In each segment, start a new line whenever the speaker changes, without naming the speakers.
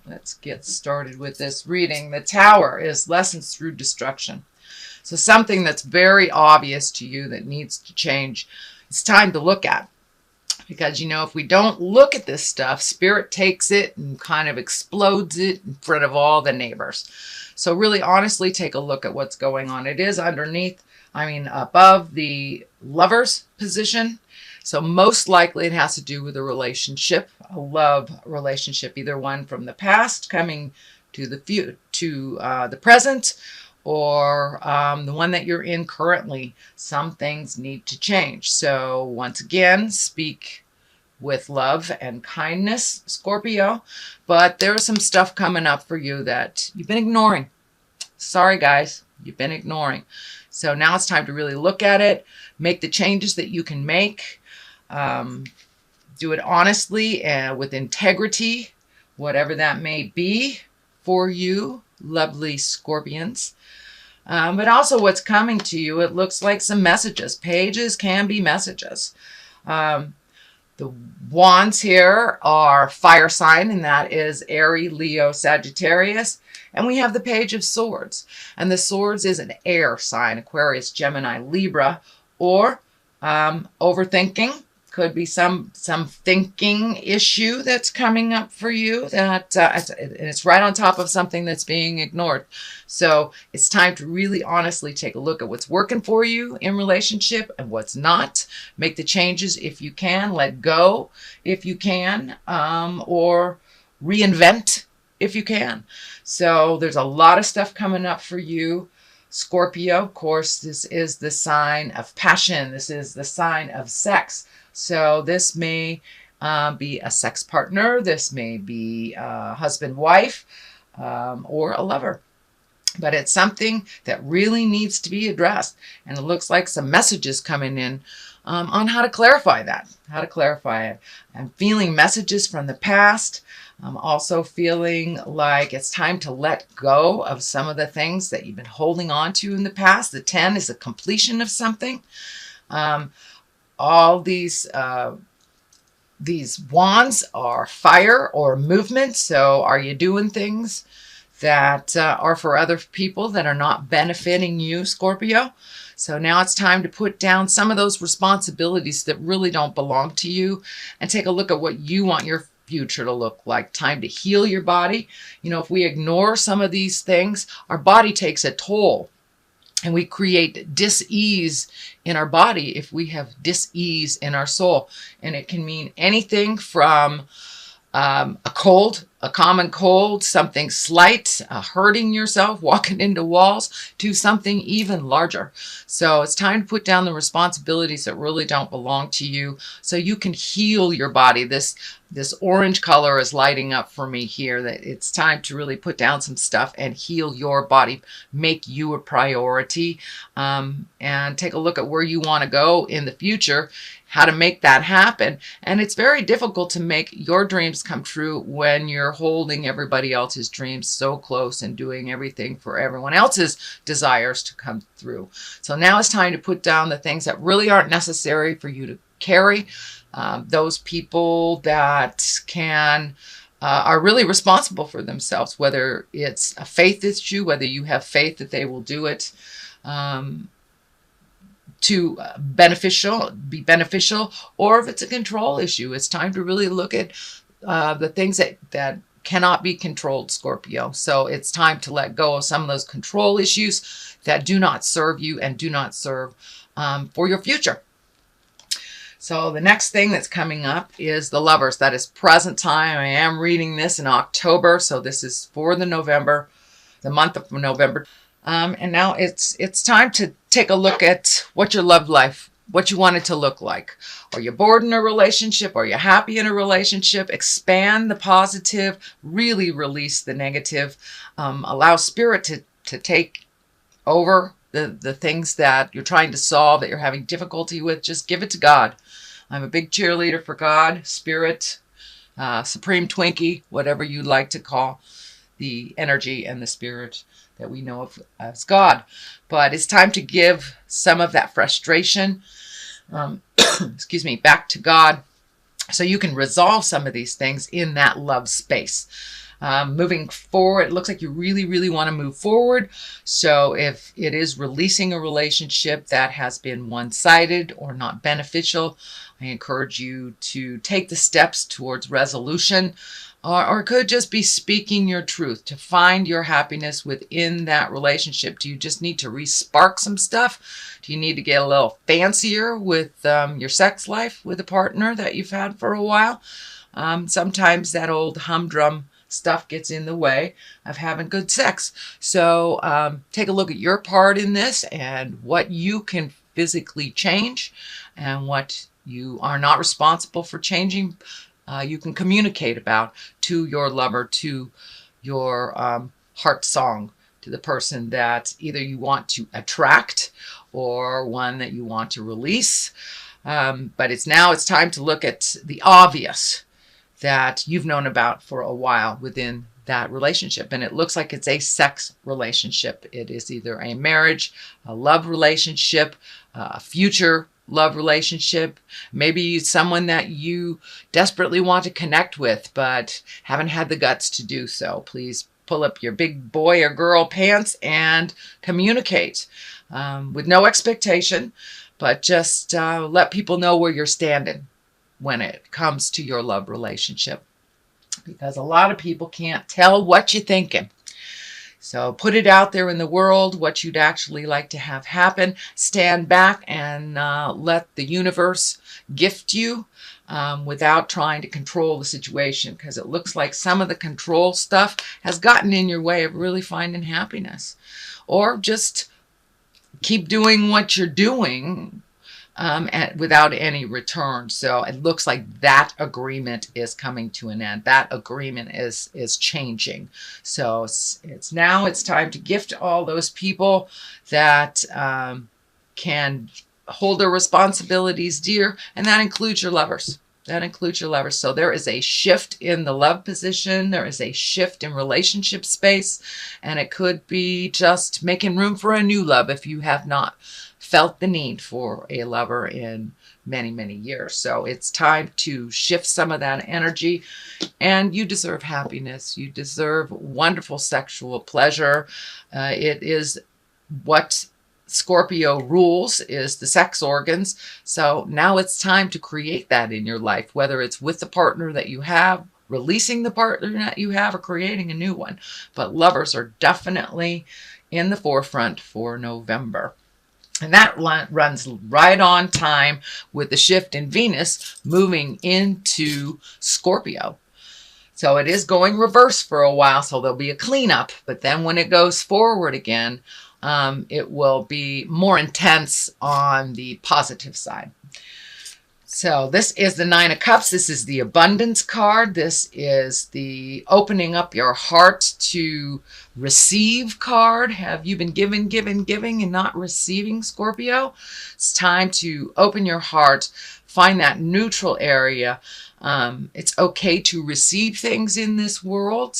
Let's get started with this reading. The Tower is lessons through destruction. So something that's very obvious to you that needs to change, it's time to look at. Because, if we don't look at this stuff, Spirit takes it and kind of explodes it in front of all the neighbors. So really, honestly, take a look at what's going on. It is above the Lover's position. So most likely it has to do with a relationship, a love relationship, either one from the past coming to the present, or the one that you're in currently. Some things need to change. So once again, speak with love and kindness, Scorpio. But there's some stuff coming up for you that you've been ignoring. Sorry, guys, you've been ignoring. So now it's time to really look at it, make the changes that you can make. Do it honestly and with integrity, whatever that may be for you, lovely Scorpions. But also what's coming to you, it looks like some messages. Pages can be messages. The wands here are fire sign, and that is Aries, Leo, Sagittarius. And we have the Page of Swords. And the Swords is an air sign, Aquarius, Gemini, Libra, or overthinking. Could be some thinking issue that's coming up for you that it's right on top of something that's being ignored. So it's time to really honestly take a look at what's working for you in relationship and what's not. Make the changes if you can. Let go if you can, or reinvent if you can. So there's a lot of stuff coming up for you, Scorpio. Of course, this is the sign of passion. This is the sign of sex. So this may be a sex partner. This may be a husband, wife, or a lover. But it's something that really needs to be addressed. And it looks like some messages coming in on how to clarify that, how to clarify it. I'm feeling messages from the past. I'm also feeling like it's time to let go of some of the things that you've been holding on to in the past. The 10 is a completion of something. All these wands are fire or movement. So are you doing things that are for other people that are not benefiting you, Scorpio? So now it's time to put down some of those responsibilities that really don't belong to you and take a look at what you want your future to look like. Time to heal your body. If we ignore some of these things, our body takes a toll. And we create dis-ease in our body if we have dis-ease in our soul. And it can mean anything from a cold, a common cold, something slight, hurting yourself, walking into walls, to something even larger. So it's time to put down the responsibilities that really don't belong to you so you can heal your body. This orange color is lighting up for me here, that it's time to really put down some stuff and heal your body, make you a priority, and take a look at where you want to go in the future, how to make that happen. And it's very difficult to make your dreams come true when you're holding everybody else's dreams so close and doing everything for everyone else's desires to come through. So now it's time to put down the things that really aren't necessary for you to carry. Those people that are really responsible for themselves, whether it's a faith issue, whether you have faith that they will do it to be beneficial, or if it's a control issue. It's time to really look at the things that cannot be controlled, Scorpio. So it's time to let go of some of those control issues that do not serve you and do not serve for your future. So the next thing that's coming up is the Lovers. That is present time. I am reading this in October, so this is for the month of November. And now it's time to take a look at what your love life, what you want it to look like. Are you bored in a relationship? Are you happy in a relationship? Expand the positive, really release the negative. Allow Spirit to take over the things that you're trying to solve, that you're having difficulty with. Just give it to God. I'm a big cheerleader for God, Spirit, Supreme Twinkie, whatever you'd like to call the energy and the spirit that we know of as God. But it's time to give some of that frustration, back to God, so you can resolve some of these things in that love space. Moving forward, it looks like you really, really want to move forward. So if it is releasing a relationship that has been one-sided or not beneficial, I encourage you to take the steps towards resolution, or it could just be speaking your truth to find your happiness within that relationship. Do you just need to re-spark some stuff? Do you need to get a little fancier with your sex life with a partner that you've had for a while? Sometimes that old humdrum stuff gets in the way of having good sex. So take a look at your part in this and what you can physically change and what you are not responsible for changing. You can communicate about to your lover, to your heart song, to the person that either you want to attract or one that you want to release. But it's time to look at the obvious that you've known about for a while within that relationship. And it looks like it's a sex relationship. It is either a marriage, a love relationship, a future love relationship, maybe someone that you desperately want to connect with, but haven't had the guts to do so. Please pull up your big boy or girl pants and communicate with no expectation, but just let people know where you're standing when it comes to your love relationship, because a lot of people can't tell what you're thinking. So put it out there in the world, what you'd actually like to have happen. Stand back and let the universe gift you without trying to control the situation, because it looks like some of the control stuff has gotten in your way of really finding happiness. Or just keep doing what you're doing without any return. So it looks like that agreement is coming to an end. That agreement is changing. So it's time to gift all those people that can hold their responsibilities dear, and that includes your lovers. That includes your lovers. So there is a shift in the love position. There is a shift in relationship space, and it could be just making room for a new love if you have not felt the need for a lover in many, many years. So it's time to shift some of that energy, and you deserve happiness. You deserve wonderful sexual pleasure. It is what Scorpio rules, is the sex organs. So now it's time to create that in your life, whether it's with the partner that you have, releasing the partner that you have, or creating a new one. But lovers are definitely in the forefront for November. And that runs right on time with the shift in Venus moving into Scorpio. So it is going reverse for a while, so there'll be a cleanup. But then when it goes forward again, it will be more intense on the positive side. So this is the Nine of Cups. This is the abundance card. This is the opening up your heart to receive card. Have you been giving and not receiving, Scorpio? It's time to open your heart, find that neutral area. It's okay to receive things in this world.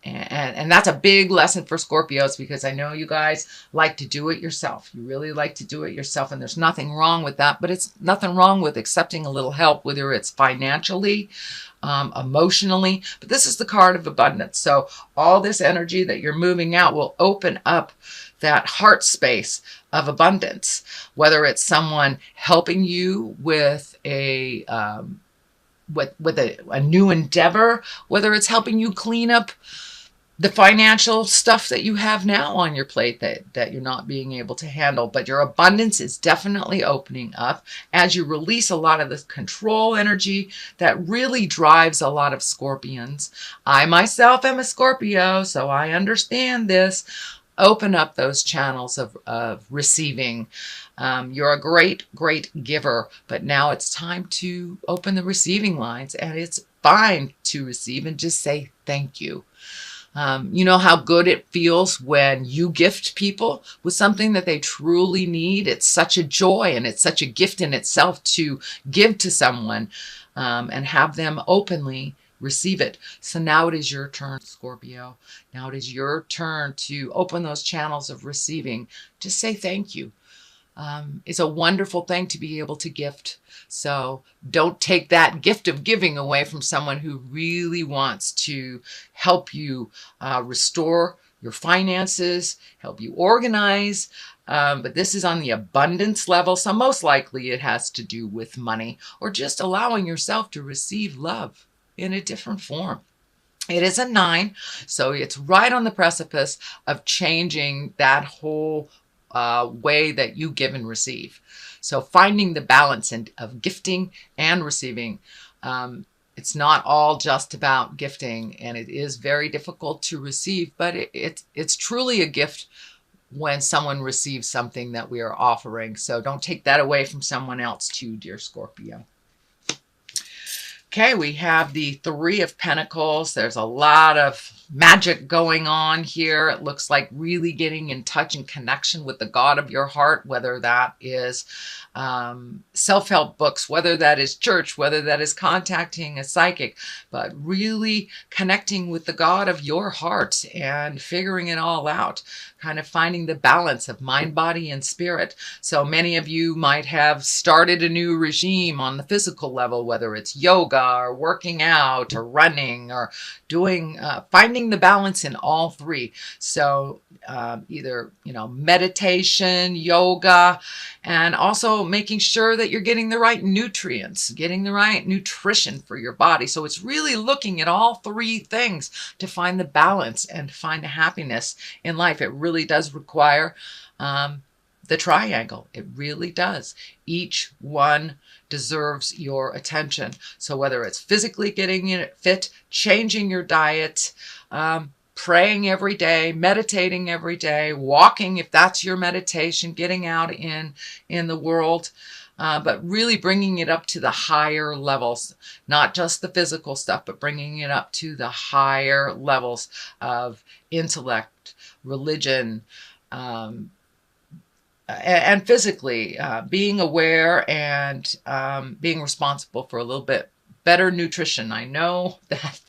And that's a big lesson for Scorpios, because I know you guys like to do it yourself. You really like to do it yourself, and there's nothing wrong with that. But it's nothing wrong with accepting a little help, whether it's financially, emotionally. But this is the card of abundance. So all this energy that you're moving out will open up that heart space of abundance, whether it's someone helping you with a new endeavor, whether it's helping you clean up the financial stuff that you have now on your plate that you're not being able to handle. But your abundance is definitely opening up as you release a lot of this control energy that really drives a lot of Scorpions. I myself am a Scorpio, so I understand this. Open up those channels of receiving. You're a great, great giver, but now it's time to open the receiving lines, and it's fine to receive and just say thank you. You know how good it feels when you gift people with something that they truly need. It's such a joy, and it's such a gift in itself to give to someone and have them openly receive it. So now it is your turn, Scorpio. Now it is your turn to open those channels of receiving. Just say thank you. It's a wonderful thing to be able to gift. So don't take that gift of giving away from someone who really wants to help you restore your finances, help you organize. But this is on the abundance level. So most likely it has to do with money or just allowing yourself to receive love in a different form. It is a 9, so it's right on the precipice of changing that whole way that you give and receive. So finding the balance of gifting and receiving. It's not all just about gifting, and it is very difficult to receive, but it's truly a gift when someone receives something that we are offering. So don't take that away from someone else too, dear Scorpio. Okay, we have the 3 of Pentacles. There's a lot of magic going on here. It looks like really getting in touch and connection with the God of your heart, whether that is self-help books, whether that is church, whether that is contacting a psychic, but really connecting with the God of your heart and figuring it all out, kind of finding the balance of mind, body, and spirit. So many of you might have started a new regime on the physical level, whether it's yoga or working out or running or doing, finding the balance in all 3. So either, meditation, yoga, and also making sure that you're getting the right nutrients, getting the right nutrition for your body. So it's really looking at all 3 things to find the balance and find the happiness in life. It really does require the triangle. It really does. Each one deserves your attention. So whether it's physically getting it fit, changing your diet, praying every day, meditating every day, walking if that's your meditation, getting out in the world, but really bringing it up to the higher levels, not just the physical stuff, but bringing it up to the higher levels of intellect, religion, and physically, being aware and being responsible for a little bit better nutrition. I know that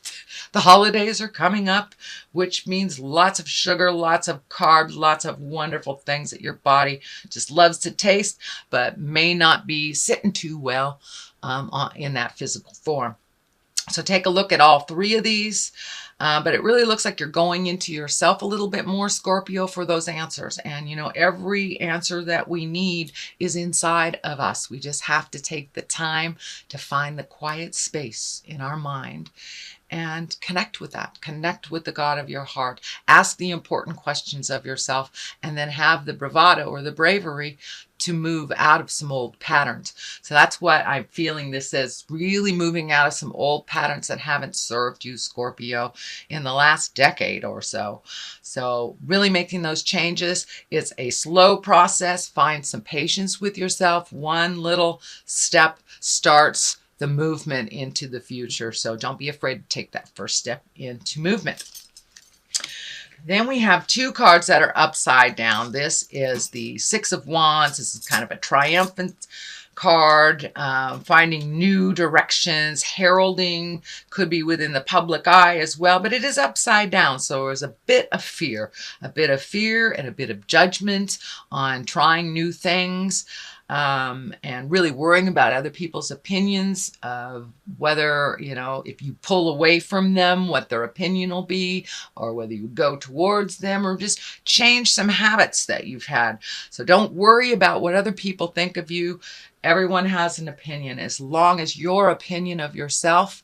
the holidays are coming up, which means lots of sugar, lots of carbs, lots of wonderful things that your body just loves to taste, but may not be sitting too well in that physical form. So take a look at all 3 of these. But it really looks like you're going into yourself a little bit more, Scorpio, for those answers. And, every answer that we need is inside of us. We just have to take the time to find the quiet space in our mind and connect with that. Connect with the God of your heart. Ask the important questions of yourself, and then have the bravado or the bravery to move out of some old patterns. So that's what I'm feeling this is, really moving out of some old patterns that haven't served you, Scorpio, in the last decade or so. So really making those changes. It's a slow process. Find some patience with yourself. One little step starts the movement into the future. So don't be afraid to take that first step into movement. Then we have 2 cards that are upside down. This is the 6 of Wands. This is kind of a triumphant card, finding new directions, heralding, could be within the public eye as well, but it is upside down. So there's a bit of fear and a bit of judgment on trying new things. And really worrying about other people's opinions of whether, if you pull away from them, what their opinion will be, or whether you go towards them, or just change some habits that you've had. So don't worry about what other people think of you. Everyone has an opinion. As long as your opinion of yourself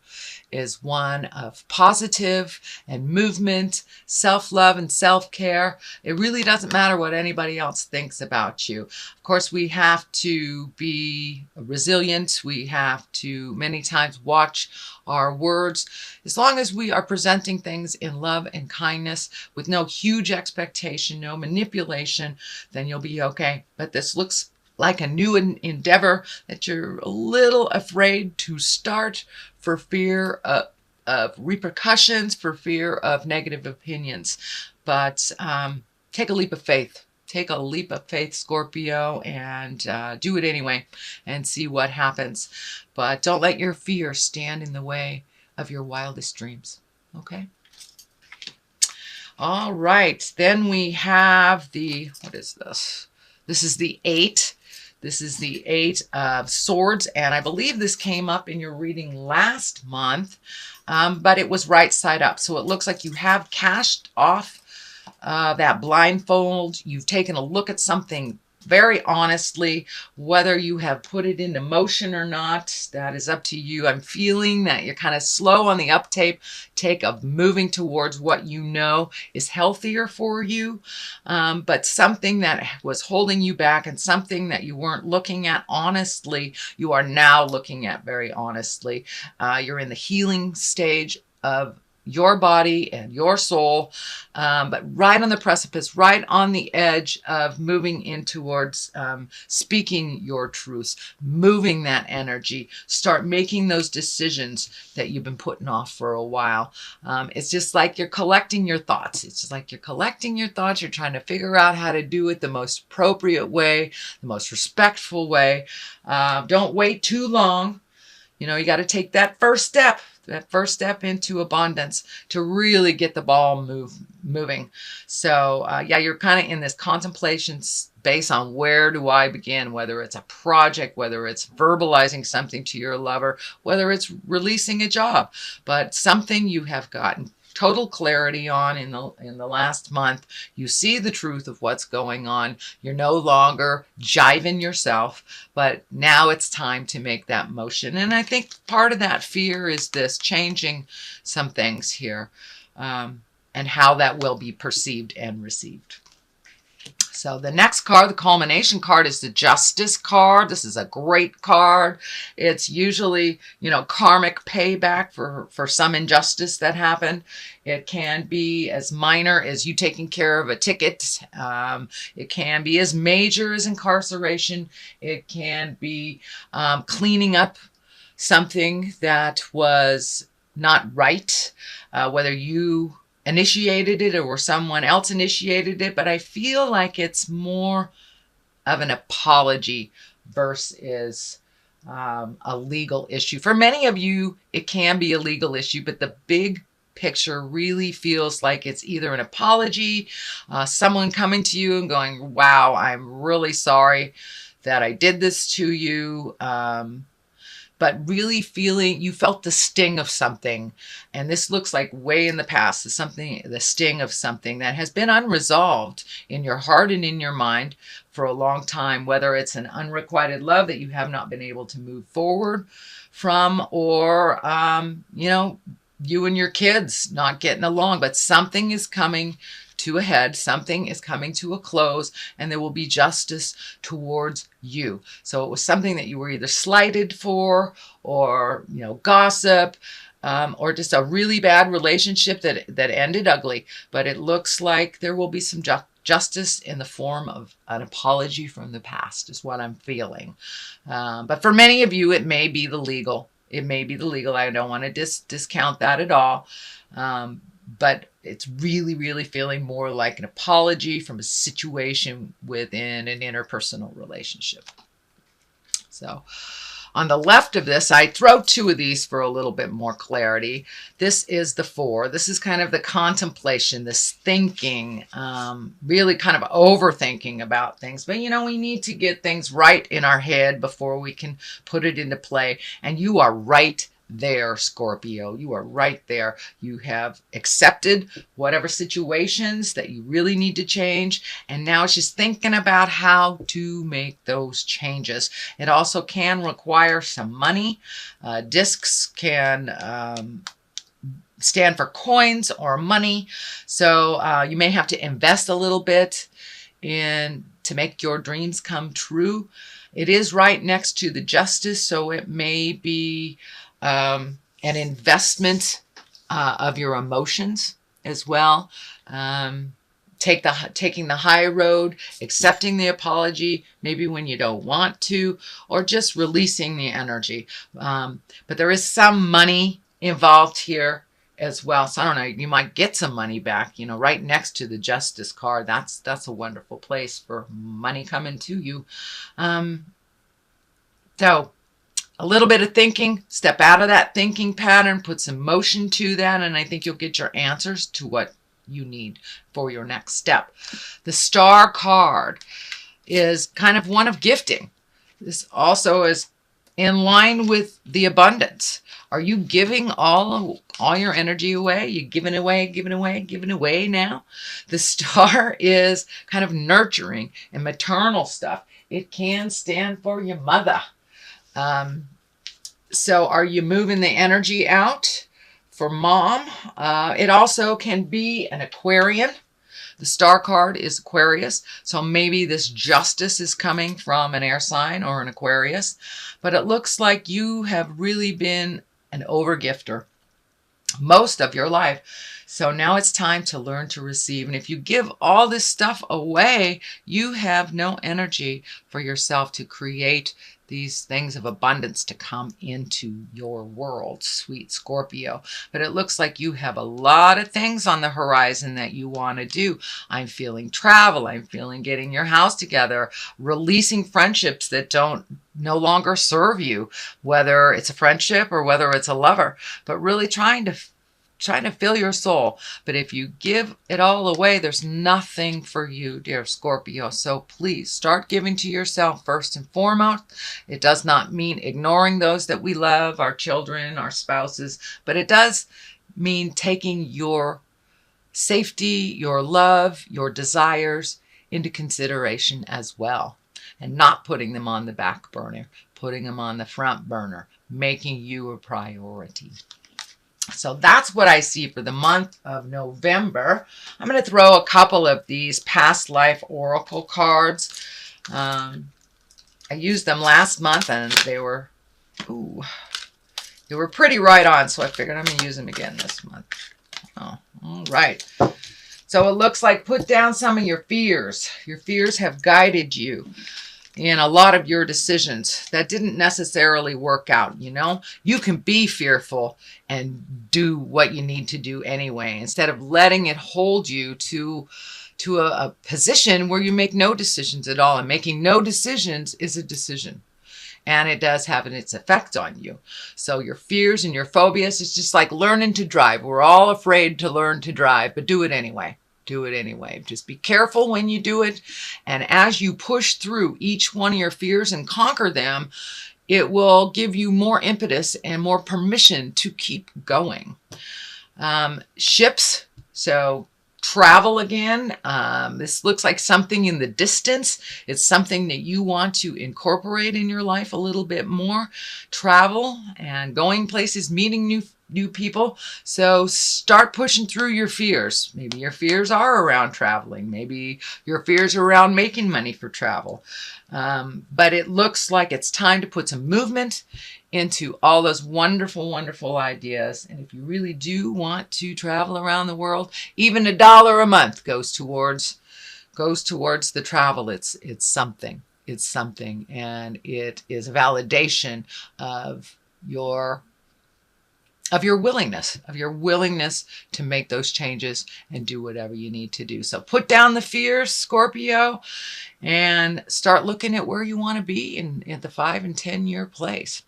is one of positive and movement, self-love and self-care, it really doesn't matter what anybody else thinks about you. Of course, we have to be resilient. We have to many times watch our words. As long as we are presenting things in love and kindness with no huge expectation, no manipulation, then you'll be okay. But this looks like a new endeavor that you're a little afraid to start for fear of repercussions, for fear of negative opinions. But take a leap of faith. Take a leap of faith, Scorpio, and do it anyway and see what happens. But don't let your fear stand in the way of your wildest dreams. Okay? All right. Then we have what is this? This is the 8. This is the Eight of Swords, and I believe this came up in your reading last month, but it was right side up. So it looks like you have cashed off that blindfold. You've taken a look at something very honestly. Whether you have put it into motion or not, that is up to you. I'm feeling that you're kind of slow on the uptake of moving towards what you know is healthier for you, but something that was holding you back and something that you weren't looking at honestly, you are now looking at very honestly. You're in the healing stage of your body and your soul, but right on the precipice, right on the edge of moving in towards speaking your truths, moving that energy, start making those decisions that you've been putting off for a while. It's just like you're collecting your thoughts. It's just like you're collecting your thoughts. You're trying to figure out how to do it the most appropriate way, the most respectful way. Don't wait too long. You know, you got to take that first step into abundance to really get the ball moving. So yeah, you're kind of in this contemplation space on where do I begin, whether it's a project, whether it's verbalizing something to your lover, whether it's releasing a job, but something you have gotten total clarity on in the last month. You see the truth of what's going on. You're no longer jiving yourself, but now it's time to make that motion. And I think part of that fear is this changing some things here, and how that will be perceived and received. So the next card, the culmination card, is the Justice card. This is a great card. It's usually, you know, karmic payback for some injustice that happened. It can be as minor as you taking care of a ticket. It can be as major as incarceration. It can be cleaning up something that was not right, whether you initiated it or someone else initiated it, but I feel like it's more of an apology versus a legal issue. For many of you, it can be a legal issue, but the big picture really feels like it's either an apology, someone coming to you and going, wow, I'm really sorry that I did this to you, but really feeling you felt the sting of something. And this looks like way in the past, the sting of something that has been unresolved in your heart and in your mind for a long time, whether it's an unrequited love that you have not been able to move forward from, or, you know, you and your kids not getting along, but something is coming to a head, something is coming to a close, and there will be justice towards you. So it was something that you were either slighted for, or, you know, gossip, or just a really bad relationship that ended ugly. But it looks like there will be some justice in the form of an apology from the past, is what I'm feeling. But for many of you, it may be the legal. It may be the legal. I don't want to discount that at all. But it's really, really feeling more like an apology from a situation within an interpersonal relationship. So on the left of this, I throw two of these for a little bit more clarity. This is the Four. This is kind of the contemplation, this thinking, really kind of overthinking about things. But, you know, we need to get things right in our head before we can put it into play. And you are right there, Scorpio. You are right there. You have accepted whatever situations that you really need to change, and now it's just thinking about how to make those changes. It also can require some money. Discs can stand for coins or money, so you may have to invest a little bit to make your dreams come true. It is right next to the Justice, so it may be an investment of your emotions as well. Taking the high road, accepting the apology, maybe when you don't want to, or just releasing the energy. But there is some money involved here as well. So I don't know, you might get some money back, you know, right next to the Justice card. That's a wonderful place for money coming to you. So a little bit of thinking, step out of that thinking pattern, put some motion to that, and I think you'll get your answers to what you need for your next step. The Star card is kind of one of gifting. This also is in line with the abundance. Are you giving all your energy away? You giving away now? The star is kind of nurturing and maternal stuff. It can stand for your mother. So are you moving the energy out for mom? It also can be an Aquarian. The star card is Aquarius, so maybe this justice is coming from an air sign or an Aquarius, but it looks like you have really been an overgifter most of your life. So now it's time to learn to receive. And if you give all this stuff away, you have no energy for yourself to create these things of abundance to come into your world, sweet Scorpio. But it looks like you have a lot of things on the horizon that you want to do. I'm feeling travel. I'm feeling getting your house together, releasing friendships that no longer serve you, whether it's a friendship or whether it's a lover, but really trying to fill your soul. But if you give it all away, there's nothing for you, dear Scorpio. So please start giving to yourself first and foremost. It does not mean ignoring those that we love, our children, our spouses, but it does mean taking your safety, your love, your desires into consideration as well, and not putting them on the back burner, putting them on the front burner, making you a priority. So that's what I see for the month of November. I'm going to throw a couple of these past life oracle cards. I used them last month and they were pretty right on. So I figured I'm going to use them again this month. Oh, all right. So it looks like put down some of your fears. Your fears have guided you in a lot of your decisions that didn't necessarily work out. You can be fearful and do what you need to do anyway, instead of letting it hold you to a position where you make no decisions at all. And making no decisions is a decision, and it does have its effect on you. So your fears and your phobias, it's just like learning to drive. We're all afraid to learn to drive, but do it anyway. Do it anyway. Just be careful when you do it. And as you push through each one of your fears and conquer them, it will give you more impetus and more permission to keep going. Ships. So travel again. This looks like something in the distance. It's something that you want to incorporate in your life a little bit more. Travel and going places, meeting new people. So start pushing through your fears. Maybe your fears are around traveling. Maybe your fears are around making money for travel. But it looks like it's time to put some movement into all those wonderful, wonderful ideas. And if you really do want to travel around the world, even $1 a month goes towards the travel. It's something. It's something. And it is a validation of your willingness to make those changes and do whatever you need to do. So put down the fears, Scorpio, and start looking at where you want to be in the 5 and 10 year place.